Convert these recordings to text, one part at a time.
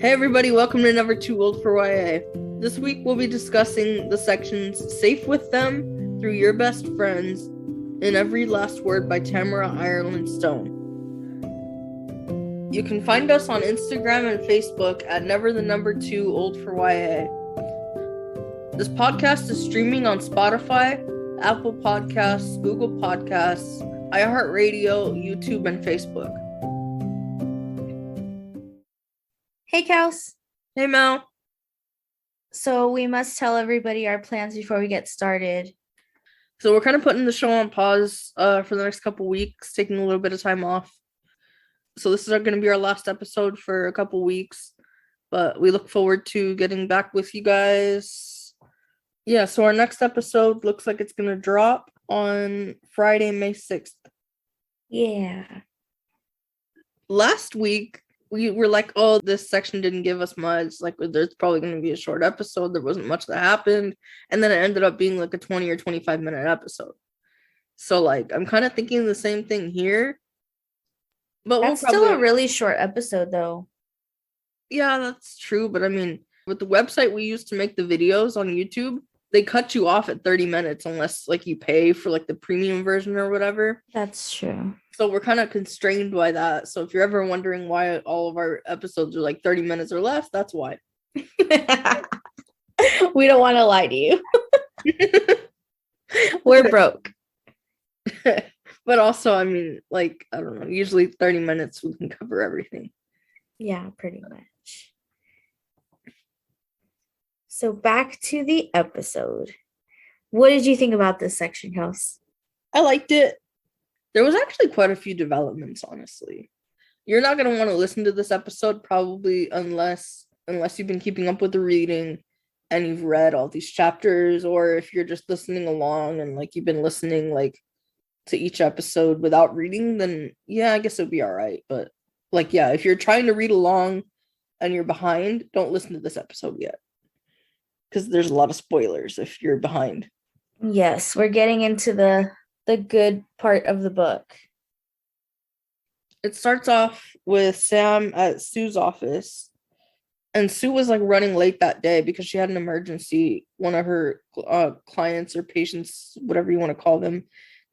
Hey everybody, welcome to Never Too Old for YA. This week we'll be discussing the sections Safe with Them, Through Your Best Friends, and Every Last Word by Tamara Ireland Stone. You can find us on Instagram and Facebook at Never Old for YA. This podcast is streaming on Spotify, Apple Podcasts, Google Podcasts, iHeartRadio, YouTube, and Facebook. Hey, Kels. Hey, Mel. So we must tell everybody our plans before we get started. So we're kind of putting the show on pause for the next couple weeks, taking a little bit of time off. So this is going to be our last episode for a couple weeks, but we look forward to getting back with you guys. Yeah, so our next episode looks like it's going to drop on Friday, May 6th. Yeah. Last week, we were like, oh, this section didn't give us much. Like, there's probably going to be a short episode. There wasn't much that happened. And then it ended up being like a 20 or 25-minute episode. So, like, I'm kind of thinking the same thing here. But that's still a really short episode, though. Yeah, that's true. But, I mean, with the website we use to make the videos on YouTube, they cut you off at 30 minutes unless, like, you pay for, like, the premium version or whatever. That's true. So we're kind of constrained by that. So if you're ever wondering why all of our episodes are like 30 minutes or less, that's why. We don't want to lie to you. We're broke. But also, I mean, like, I don't know, usually 30 minutes we can cover everything. Yeah, pretty much. So back to the episode. What did you think about this section, Kels? I liked it. There was actually quite a few developments, honestly. You're not going to want to listen to this episode probably unless you've been keeping up with the reading and you've read all these chapters, or if you're just listening along and like you've been listening like to each episode without reading, then yeah, I guess it would be all right. But like, yeah, if you're trying to read along and you're behind, don't listen to this episode yet, because there's a lot of spoilers if you're behind. Yes, we're getting into the good part of the book. It starts off with Sam at Sue's office, and Sue was like running late that day because she had an emergency. One of her clients or patients, whatever you want to call them,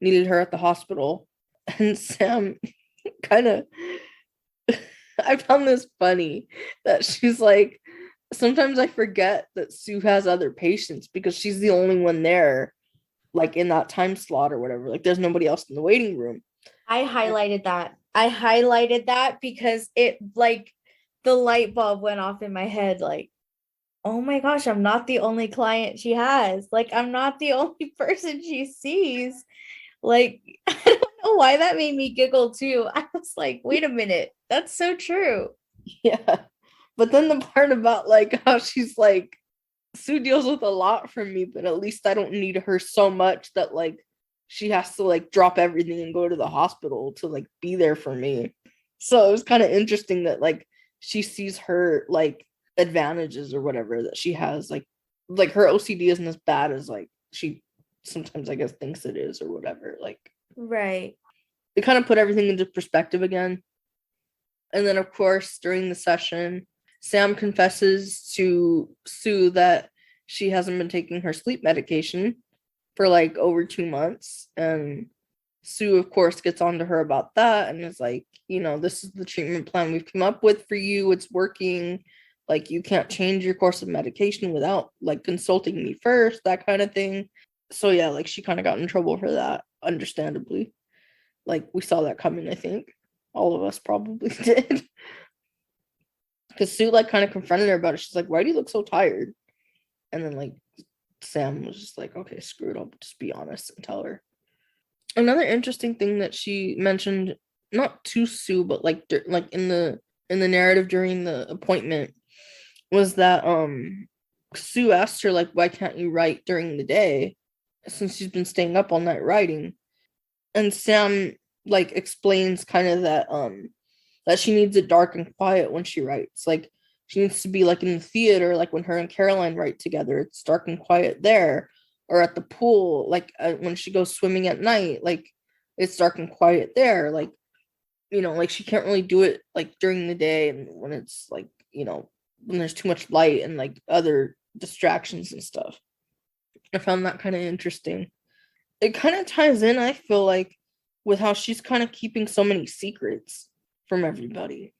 needed her at the hospital. And Sam kind of I found this funny that she's like, sometimes I forget that Sue has other patients because she's the only one there, like in that time slot or whatever. Like there's nobody else in the waiting room. I highlighted that because it, like, the light bulb went off in my head, like, oh my gosh, I'm not the only client she has. Like, I'm not the only person she sees. Like, I don't know why that made me giggle too. I was like, wait a minute, that's so true. Yeah. But then the part about like how she's like, Sue deals with a lot from me, but at least I don't need her so much that like she has to like drop everything and go to the hospital to like be there for me. So it was kind of interesting that like she sees her like advantages or whatever that she has, like her OCD isn't as bad as like she sometimes I guess thinks it is or whatever. Like, right. It kind of put everything into perspective again. And then of course during the session, Sam confesses to Sue that she hasn't been taking her sleep medication for like over 2 months. And Sue, of course, gets on to her about that and is like, you know, this is the treatment plan we've come up with for you. It's working. Like, you can't change your course of medication without like consulting me first, that kind of thing. So yeah, like she kind of got in trouble for that, understandably. Like we saw that coming, I think. All of us probably did. Because Sue like kind of confronted her about it. She's like, why do you look so tired? And then like Sam was just like, okay, screw it, I'll just be honest and tell her. Another interesting thing that she mentioned, not to Sue, but like in the narrative during the appointment, was that Sue asked her like, why can't you write during the day since she's been staying up all night writing? And Sam like explains kind of that that she needs it dark and quiet when she writes. Like she needs to be like in the theater, like when her and Caroline write together, it's dark and quiet there, or at the pool, like when she goes swimming at night, like it's dark and quiet there. Like, you know, like she can't really do it like during the day and when it's like, you know, when there's too much light and like other distractions and stuff. I found that kind of interesting. It kind of ties in, I feel like, with how she's kind of keeping so many secrets from everybody.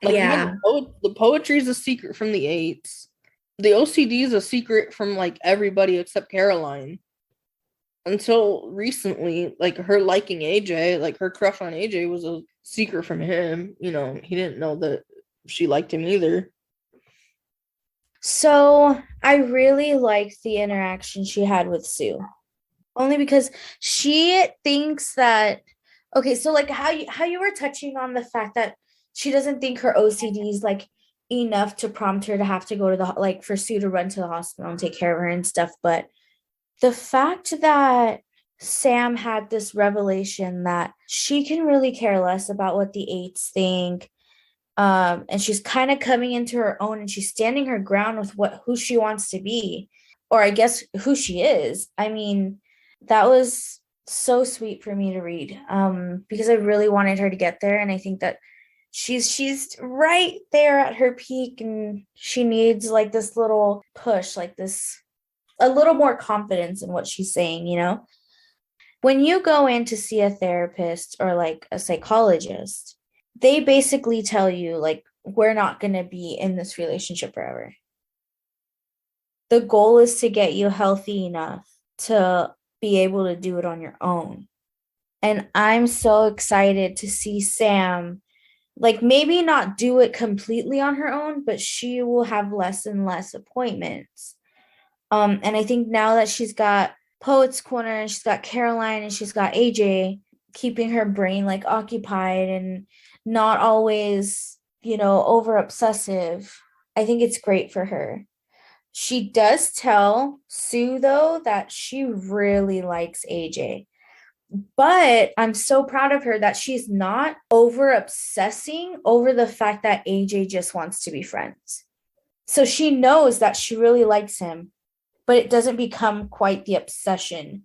Like, Yeah. the poetry is a secret from the eights. The OCD is a secret from like everybody except Caroline. Until recently, like her liking AJ, like her crush on AJ was a secret from him. You know, he didn't know that she liked him either. So I really liked the interaction she had with Sue. Only because she thinks that, okay, so like how you were touching on the fact that she doesn't think her OCD is like enough to prompt her to have to go to the, like, for Sue to run to the hospital and take care of her and stuff. But the fact that Sam had this revelation that she can really care less about what the eights think, and she's kind of coming into her own, and she's standing her ground with who she wants to be, or I guess who she is. I mean, that was so sweet for me to read, because I really wanted her to get there, and I think that she's right there at her peak, and she needs like this little push, like this, a little more confidence in what she's saying, you know? When you go in to see a therapist or like a psychologist, they basically tell you, like, we're not going to be in this relationship forever. The goal is to get you healthy enough to be able to do it on your own. And I'm so excited to see Sam, like, maybe not do it completely on her own, but she will have less and less appointments. And I think now that she's got Poets Corner and she's got Caroline and she's got AJ keeping her brain like occupied and not always, over obsessive, I think it's great for her. She does tell Sue, though, that she really likes AJ. But I'm so proud of her that she's not over obsessing over the fact that AJ just wants to be friends. So she knows that she really likes him, but it doesn't become quite the obsession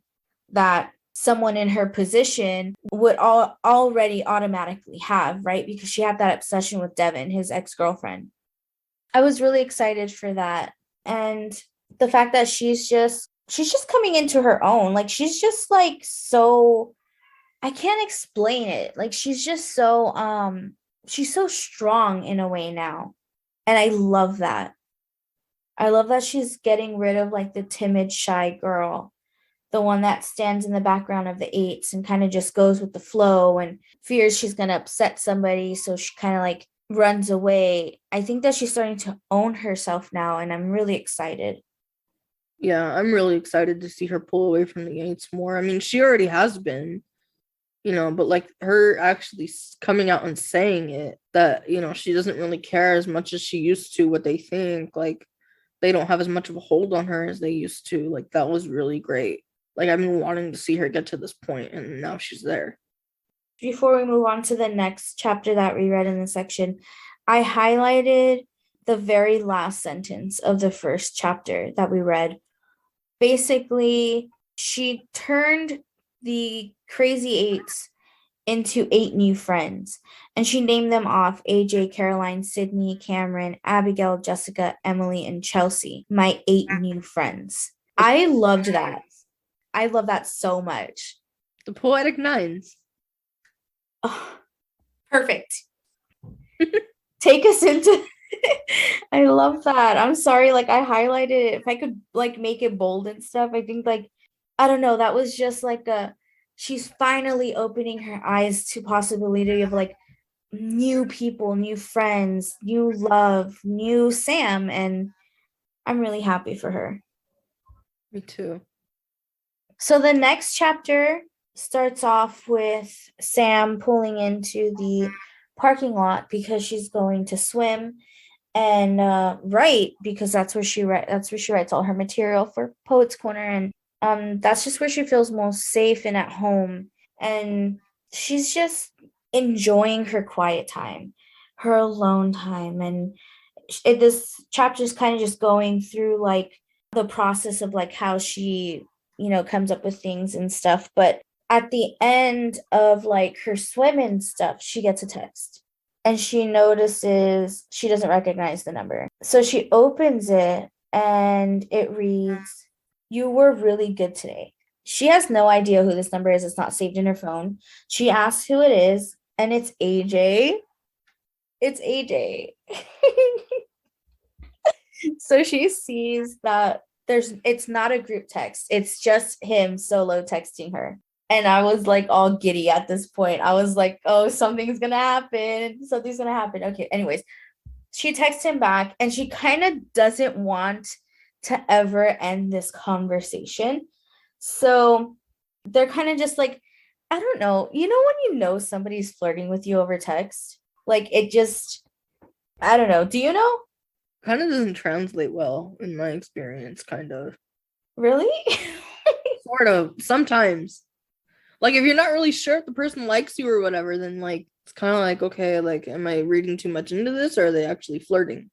that someone in her position would already automatically have, right? Because she had that obsession with Devin, his ex-girlfriend. I was really excited for that. And the fact that she's just coming into her own. Like, she's just like, so, I can't explain it. Like, she's just so she's so strong in a way now. And I love that. I love that she's getting rid of like the timid, shy girl, the one that stands in the background of the eights and kind of just goes with the flow and fears she's going to upset somebody. So she kind of like runs away. I think that she's starting to own herself now, and I'm really excited. Yeah, I'm really excited to see her pull away from the eights more. I mean, she already has been, but like her actually coming out and saying it, that, she doesn't really care as much as she used to what they think. Like, they don't have as much of a hold on her as they used to. Like, that was really great. Like, I've been wanting to see her get to this point, and now she's there. Before we move on to the next chapter that we read in the section, I highlighted the very last sentence of the first chapter that we read. Basically, she turned the crazy eights into 8 new friends, and she named them off: AJ, Caroline, Sydney, Cameron, Abigail, Jessica, Emily, and Chelsea. My 8 new friends. I loved that. I love that so much. The poetic nines. Oh, perfect. Take us into I love that. I'm sorry, like, I highlighted it. If I could like make it bold and stuff, I think, like, I don't know, that was just like she's finally opening her eyes to possibility of like new people, new friends, new love, new Sam, and I'm really happy for her. Me too. So the next chapter starts off with Sam pulling into the parking lot because she's going to swim, and write, because that's where she writes all her material for Poets Corner, and that's just where she feels most safe and at home, and she's just enjoying her quiet time, her alone time. And this chapter is kind of just going through like the process of like how she comes up with things and stuff. But at the end of like her swimming stuff, she gets a text. and she notices she doesn't recognize the number. So she opens it and it reads, "You were really good today." She has no idea who this number is. It's not saved in her phone. She asks who it is, and it's AJ. It's AJ. So she sees that it's not a group text. It's just him solo texting her. And I was like all giddy at this point. I was like, oh, something's gonna happen. Something's gonna happen. Okay, anyways, she texts him back and she kind of doesn't want to ever end this conversation. So they're kind of just like, I don't know. You know, when you know somebody's flirting with you over text, like it just, I don't know. Do you know? Kind of doesn't translate well in my experience, kind of. Really? Sort of. Sometimes. Like if you're not really sure if the person likes you or whatever, then like it's kind of like, okay, like am I reading too much into this or are they actually flirting?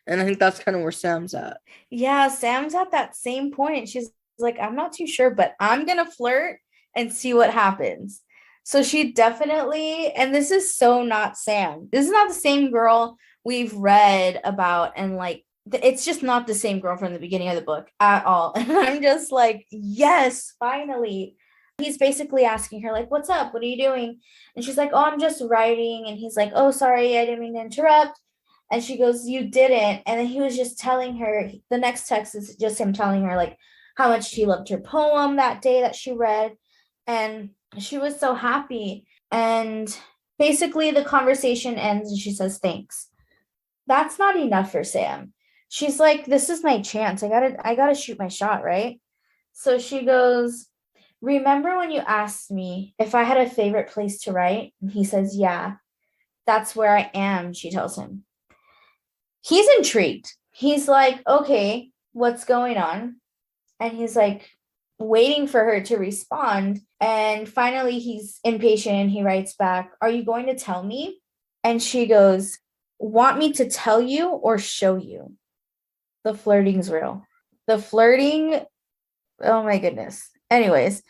And I think that's kind of where Sam's at. Yeah, Sam's at that same point. She's like, I'm not too sure, but I'm gonna flirt and see what happens. So she definitely, and this is so not Sam. This is not the same girl we've read about, and like it's just not the same girl from the beginning of the book at all. And I'm just like, yes, finally. He's basically asking her, like, what's up? What are you doing? And she's like, oh, I'm just writing. And he's like, oh, sorry, I didn't mean to interrupt. And she goes, you didn't. And then he was just telling her, the next text is just him telling her, like, how much he loved her poem that day that she read. And she was so happy. And basically, the conversation ends and she says, thanks. That's not enough for Sam. She's like, this is my chance. I gotta shoot my shot, right? So she goes, remember when you asked me if I had a favorite place to write? And he says, yeah, that's where I am, she tells him. He's intrigued. He's like, okay, what's going on? And he's like, waiting for her to respond. And finally, he's impatient. He writes back, are you going to tell me? And she goes, want me to tell you or show you? The flirting's real. The flirting, oh my goodness. Anyways,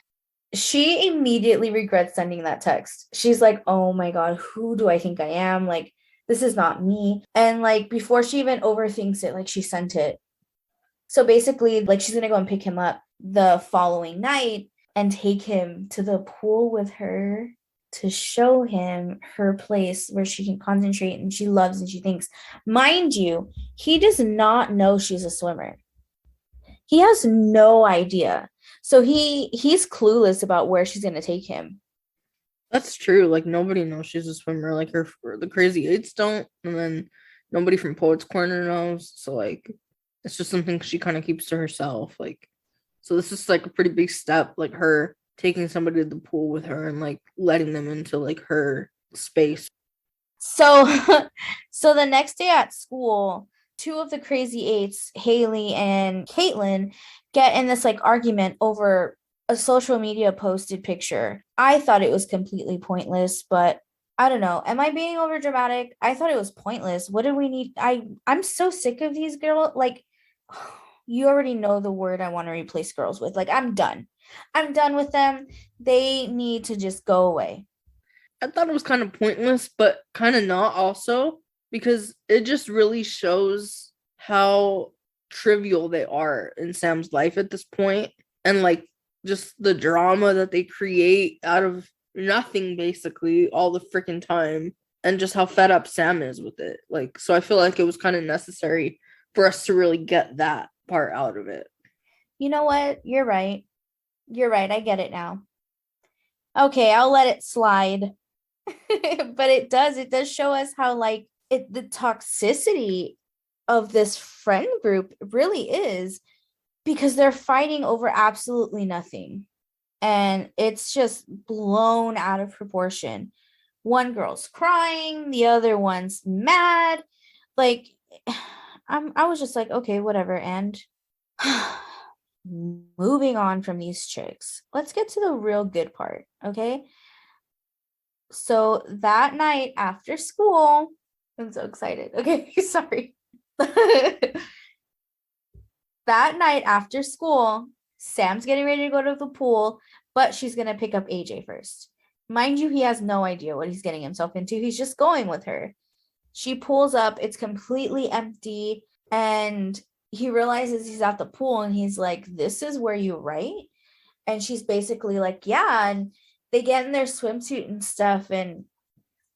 she immediately regrets sending that text. She's like, oh my God, who do I think I am? Like, this is not me. And like, before she even overthinks it, like, she sent it. So basically, like, she's going to go and pick him up the following night and take him to the pool with her to show him her place where she can concentrate and she loves and she thinks. Mind you, he does not know she's a swimmer. He has no idea. So he's clueless about where she's going to take him. That's true. Like nobody knows she's a swimmer. Like the Crazy Eights don't, and then nobody from Poets Corner knows. So like, it's just something she kind of keeps to herself. Like, so this is like a pretty big step. Like her taking somebody to the pool with her and like letting them into like her space. So, so the next day at school, two of the Crazy Eights, Haley and Caitlin, get in this like argument over a social media posted picture. I thought it was completely pointless, but I don't know. Am I being over dramatic? I thought it was pointless. What do we need? I'm so sick of these girls. Like, you already know the word I want to replace girls with. Like, I'm done. I'm done with them. They need to just go away. I thought it was kind of pointless, but kind of not also because it just really shows how trivial they are in Sam's life at this point and like just the drama that they create out of nothing basically all the freaking time and just how fed up Sam is with it. Like, so I feel like it was kind of necessary for us to really get that part out of it. You know what? You're right. You're right. I get it now. Okay, I'll let it slide. But it does show us how like the toxicity of this friend group really is, because they're fighting over absolutely nothing and it's just blown out of proportion. One girl's crying, the other one's mad. Like, I was just like, okay, whatever. And moving on from these chicks, let's get to the real good part. Okay, so that night after school, I'm so excited. Okay, sorry. That night after school, Sam's getting ready to go to the pool, but she's going to pick up AJ first. Mind you, he has no idea what he's getting himself into. He's just going with her. She pulls up, it's completely empty, and he realizes he's at the pool and he's like, "This is where you write?" And she's basically like, "Yeah." And they get in their swimsuit and stuff. And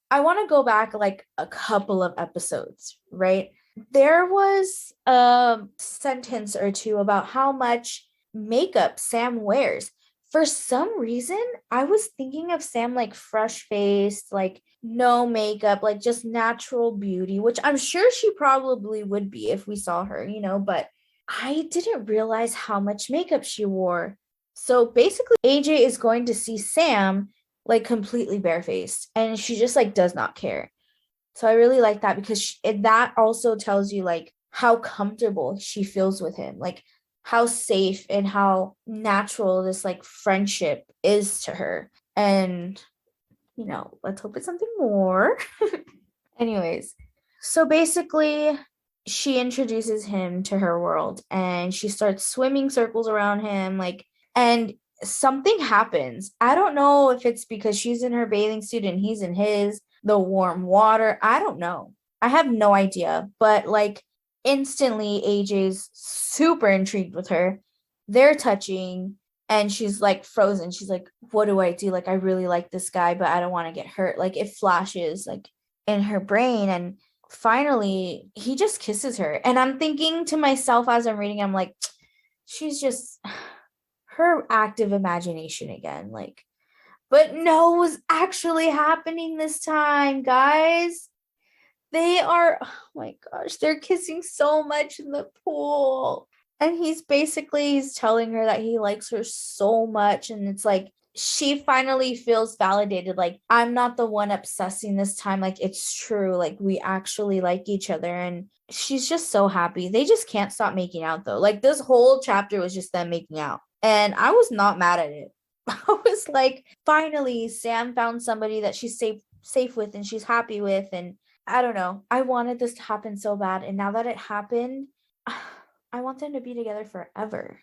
I want to go back like a couple of episodes, right? There was a sentence or two about how much makeup Sam wears. For some reason, I was thinking of Sam like fresh faced, like no makeup, like just natural beauty, which I'm sure she probably would be if we saw her, but I didn't realize how much makeup she wore. So basically, AJ is going to see Sam like completely barefaced, and she just like does not care. So I really like that because that also tells you like how comfortable she feels with him, like how safe and how natural this like friendship is to her. And let's hope it's something more. Anyways, so basically she introduces him to her world and she starts swimming circles around him, like, and something happens. I don't know if it's because she's in her bathing suit and he's in his, the warm water. I don't know. I have no idea. But like instantly, AJ's super intrigued with her. They're touching and she's like frozen. She's like, "What do I do? Like, I really like this guy, but I don't want to get hurt." Like, it flashes like in her brain. And finally, he just kisses her. And I'm thinking to myself as I'm reading, I'm like, she's just her active imagination again. Like, but no, it was actually happening this time, guys. They are, oh my gosh, they're kissing so much in the pool. And he's telling her that he likes her so much. And it's like, she finally feels validated. Like, I'm not the one obsessing this time. Like, it's true. Like, we actually like each other. And she's just so happy. They just can't stop making out, though. Like, this whole chapter was just them making out. And I was not mad at it. I was like, finally, Sam found somebody that she's safe with and she's happy with. And I don't know. I wanted this to happen so bad. And now that it happened, I want them to be together forever.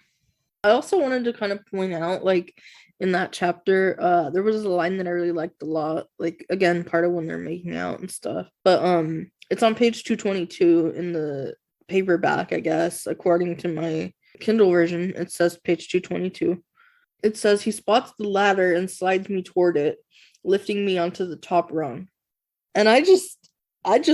I also wanted to kind of point out, like, in that chapter, there was a line that I really liked a lot. Like, again, part of when they're making out and stuff. But it's on page 222 in the paperback, I guess, according to my Kindle version. It says page 222. It says, "He spots the ladder and slides me toward it, lifting me onto the top rung." And I just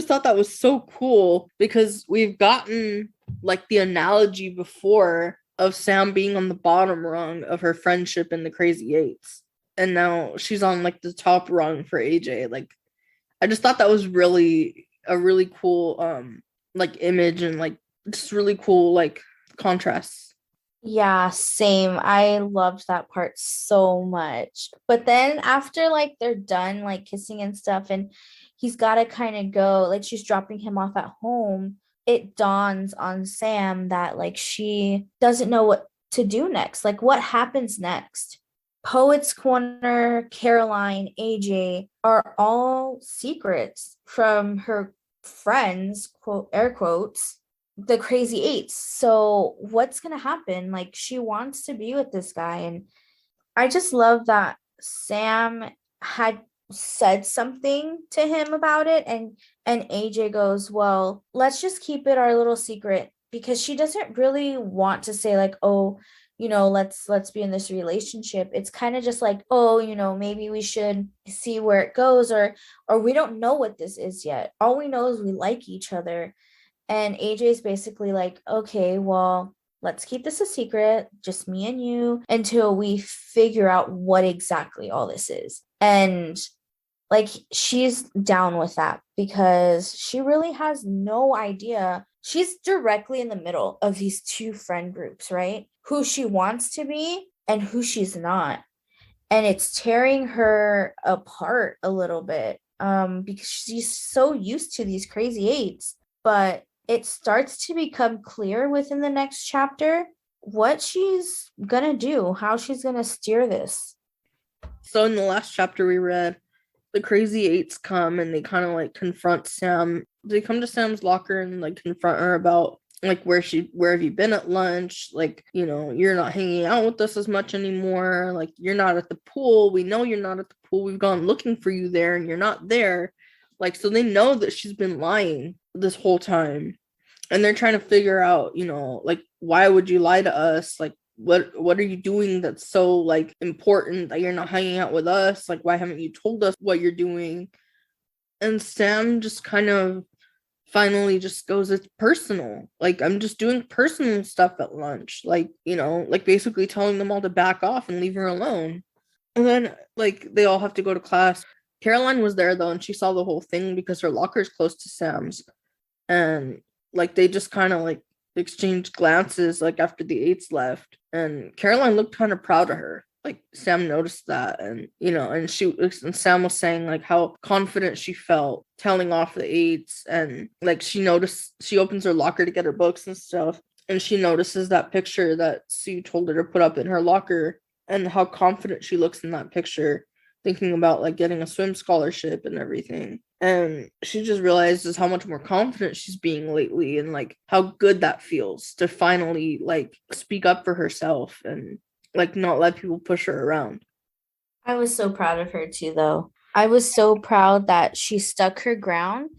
thought that was so cool because we've gotten like the analogy before of Sam being on the bottom rung of her friendship in the Crazy Eights. And now she's on like the top rung for AJ. Like, I just thought that was really a really cool like image and like just really cool like contrasts. Yeah, same. I loved that part so much. But then after like they're done like kissing and stuff and he's got to kind of go, like she's dropping him off at home, it dawns on Sam that like she doesn't know what to do next. Like, what happens next? Poets Corner, Caroline, AJ are all secrets from her friends, quote air quotes, the Crazy Eights. So what's gonna happen? Like, she wants to be with this guy. And I just love that Sam had said something to him about it. And AJ goes, "Well, let's just keep it our little secret," because she doesn't really want to say like, "Oh, let's be in this relationship." It's kind of just like, "Oh, maybe we should see where it goes," or "We don't know what this is yet. All we know is we like each other." And AJ's basically like, "Okay, well, let's keep this a secret, just me and you, until we figure out what exactly all this is." And like, she's down with that because she really has no idea. She's directly in the middle of these two friend groups, right? Who she wants to be and who she's not. And it's tearing her apart a little bit because she's so used to these Crazy Eights. But it starts to become clear within the next chapter what she's gonna do, how she's gonna steer this. So in the last chapter we read, the Crazy Eights come and they kind of like confront Sam. They come to Sam's locker and like confront her about like where have you been at lunch? Like, you're not hanging out with us as much anymore. Like, you're not at the pool. We know you're not at the pool. We've gone looking for you there and you're not there. Like, so they know that she's been lying this whole time. And they're trying to figure out, like, why would you lie to us? Like, what are you doing that's so like important that you're not hanging out with us? Like, why haven't you told us what you're doing? And Sam just kind of finally just goes, it's personal. Like, I'm just doing personal stuff at lunch. Like, like basically telling them all to back off and leave her alone. And then like they all have to go to class. Caroline was there though, and she saw the whole thing because her locker is close to Sam's. And like they just kind of like exchanged glances like after the eights left. And Caroline looked kind of proud of her. Like Sam noticed that, and and Sam was saying like how confident she felt telling off the eights, and like she opens her locker to get her books and stuff, and she notices that picture that Sue told her to put up in her locker, and how confident she looks in that picture, thinking about like getting a swim scholarship and everything. And she just realizes how much more confident she's being lately, and like how good that feels to finally like speak up for herself and like not let people push her around. I was so proud of her too, though. I was so proud that she stuck her ground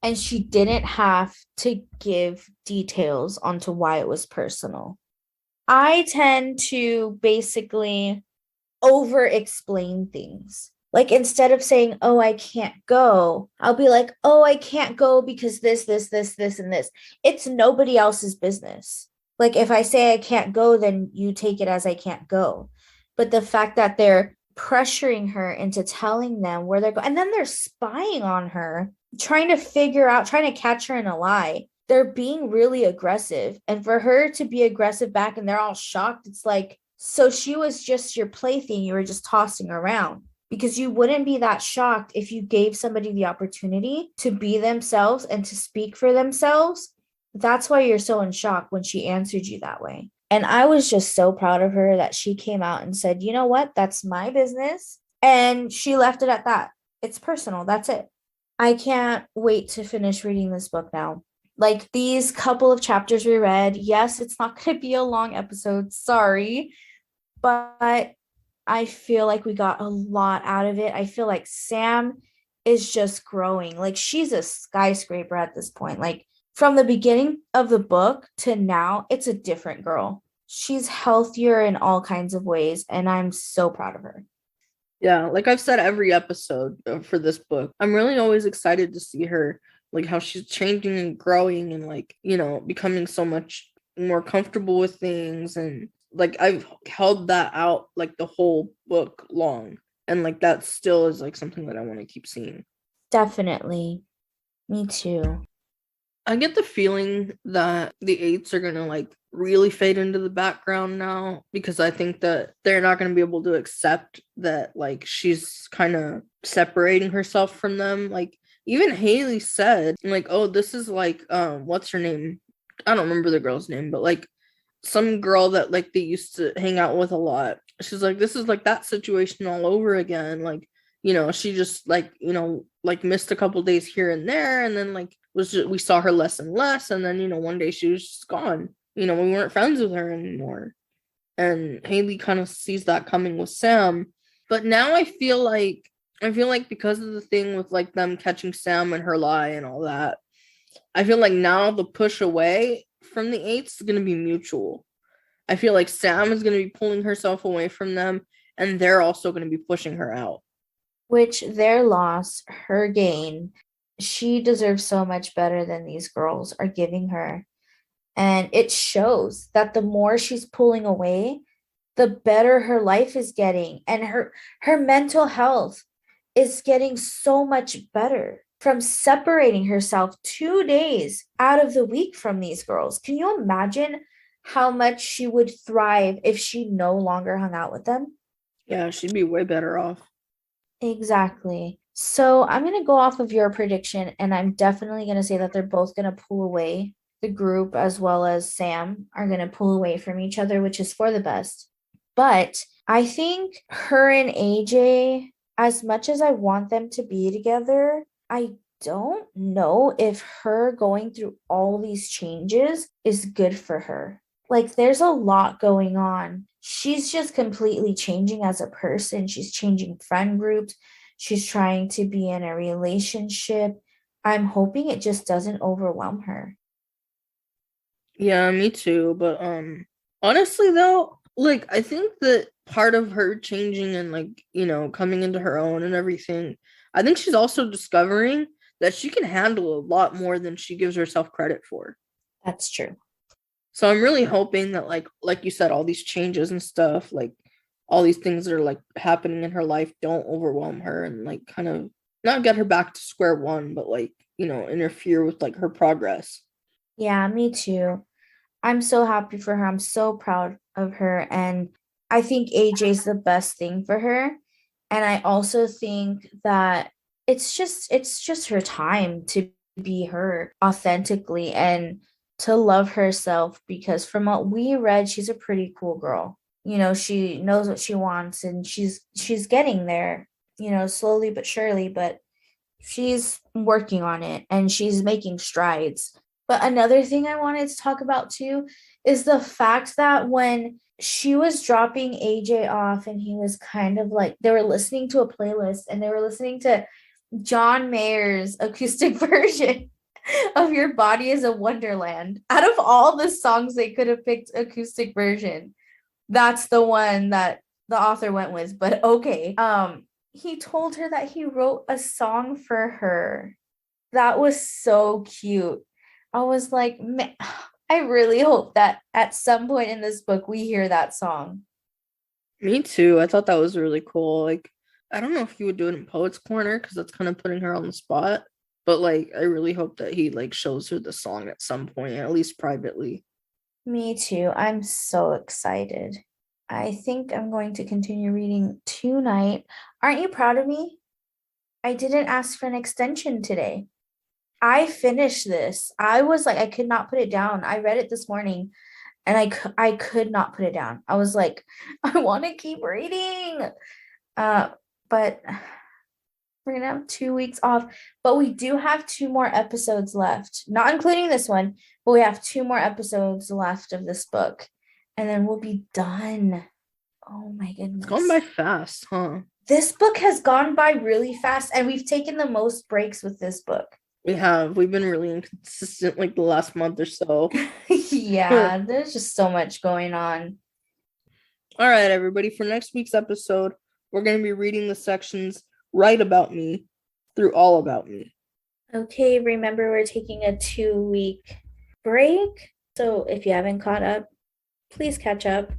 and she didn't have to give details onto why it was personal. I tend to basically over explain things. Like instead of saying, oh, I can't go, I'll be like, oh, I can't go because this, and this. It's nobody else's business. Like if I say I can't go, then you take it as I can't go. But the fact that they're pressuring her into telling them where they're going, and then they're spying on her, trying to catch her in a lie. They're being really aggressive. And for her to be aggressive back and they're all shocked, it's like, so she was just your plaything you were just tossing around. Because you wouldn't be that shocked if you gave somebody the opportunity to be themselves and to speak for themselves. That's why you're so in shock when she answered you that way. And I was just so proud of her that she came out and said, you know what? That's my business. And she left it at that. It's personal. That's it. I can't wait to finish reading this book now. Like these couple of chapters we read, yes, it's not going to be a long episode. Sorry. But I feel like we got a lot out of it. I feel like Sam is just growing. Like she's a skyscraper at this point. Like from the beginning of the book to now, it's a different girl. She's healthier in all kinds of ways, and I'm so proud of her. Yeah, like I've said every episode for this book, I'm really always excited to see her, like how she's changing and growing and like, becoming so much more comfortable with things. And like I've held that out like the whole book long. And like that still is like something that I want to keep seeing. Definitely. Me too. I get the feeling that the eights are gonna like really fade into the background now, because I think that they're not gonna be able to accept that like she's kind of separating herself from them. Like even Haley said, like, oh, this is like what's her name? I don't remember the girl's name, but like some girl that like they used to hang out with a lot. She's like, this is like that situation all over again. Like, she just like, like missed a couple days here and there, and then like we saw her less and less, and then one day she was just gone. We weren't friends with her anymore. And Haley kind of sees that coming with Sam. But now I feel like because of the thing with like them catching Sam and her lie and all that, I feel like now the push away from the eights is going to be mutual. I feel like Sam is going to be pulling herself away from them, and they're also going to be pushing her out. Which their loss, her gain, she deserves so much better than these girls are giving her. And it shows that the more she's pulling away, the better her life is getting. And her mental health is getting so much better from separating herself 2 days out of the week from these girls. Can you imagine how much she would thrive if she no longer hung out with them? Yeah, she'd be way better off. Exactly. So I'm going to go off of your prediction, and I'm definitely going to say that they're both going to pull away. The group as well as Sam are going to pull away from each other, which is for the best. But I think her and AJ, as much as I want them to be together, I don't know if her going through all these changes is good for her. Like, there's a lot going on. She's just completely changing as a person. She's changing friend groups. She's trying to be in a relationship. I'm hoping it just doesn't overwhelm her. Yeah, me too. But honestly though, like I think that part of her changing and like, coming into her own and everything, I think she's also discovering that she can handle a lot more than she gives herself credit for. That's true. So I'm really hoping that like you said, all these changes and stuff, like all these things that are like happening in her life don't overwhelm her and like kind of not get her back to square one, but like, interfere with like her progress. Yeah, me too. I'm so happy for her. I'm so proud of her. And I think AJ's the best thing for her. And I also think that it's just her time to be her authentically and to love herself, because from what we read, she's a pretty cool girl. She knows what she wants and she's getting there, slowly but surely, but she's working on it and she's making strides. But another thing I wanted to talk about too is the fact that when she was dropping AJ off and he was kind of like, they were listening to a playlist and they were listening to John Mayer's acoustic version of Your Body is a Wonderland. Out of all the songs they could have picked acoustic version, that's the one that the author went with. But okay. He told her that he wrote a song for her. That was so cute. I was like, man, I really hope that at some point in this book we hear that song. Me too. I thought that was really cool. Like, I don't know if he would do it in Poet's Corner because that's kind of putting her on the spot. But like, I really hope that he like shows her the song at some point, at least privately. Me too. I'm so excited. I think I'm going to continue reading tonight. Aren't you proud of me? I didn't ask for an extension today. I finished this. I was like, I could not put it down. I read it this morning and I could not put it down. I was like, I want to keep reading. But we're gonna have 2 weeks off. But we do have 2 more episodes left, not including this one, but we have 2 more episodes left of this book. And then we'll be done. Oh my goodness. It's gone by fast, huh? This book has gone by really fast, and we've taken the most breaks with this book. We have. We've been really inconsistent like the last month or so. Yeah, there's just so much going on. All right, everybody. For next week's episode, we're going to be reading the sections Write About Me through All About Me. Okay, remember we're taking a 2-week break. So if you haven't caught up, please catch up.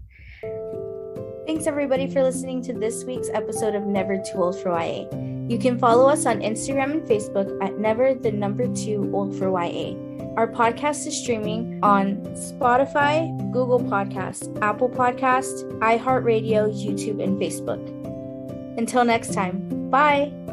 Thanks everybody for listening to this week's episode of Never Too Old for YA. You can follow us on Instagram and Facebook at Never2Old for YA. Our podcast is streaming on Spotify, Google Podcasts, Apple Podcasts, iHeartRadio, YouTube, and Facebook. Until next time, bye!